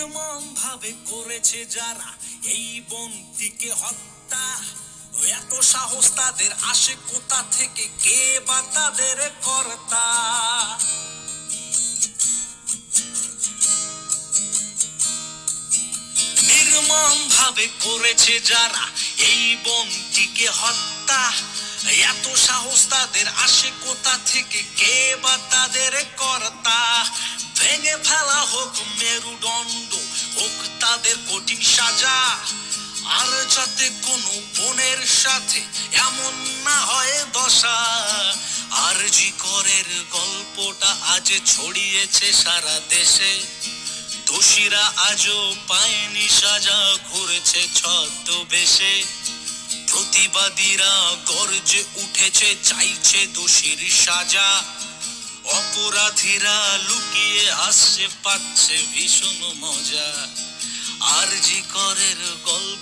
নির্মম ভাবে করেছে যারা এই বন্দিকে হত্যা, এত সাহস তাদের আসে কোথা থেকে, কে বা তাদের কর্তা? নির্মম ভাবে করেছে যারা এই বন্দিকে হত্যা, এত সাহস তাদের আসে কোথা থেকে, কে বা তাদের কর্তা? ভেঙে ফেলা হোক মেরুদণ্ড, হোক তাদের কঠিন সাজা, আর যাতে কোনো বোনের সাথে এমন না হয় দশা। আর জি করের গল্পটা আজ ছড়িয়েছে সারা দেশে, দোষীরা আজও পায়নি সাজা, ঘুরেছে ছদ্মবেশে। প্রতিবাদীরা গর্জে উঠেছে, চাইছে দোষীর সাজা, অপরাধীরা লুকিয়ে আসছে, পাচ্ছে ভীষণ মজা। আর জি করের গল্প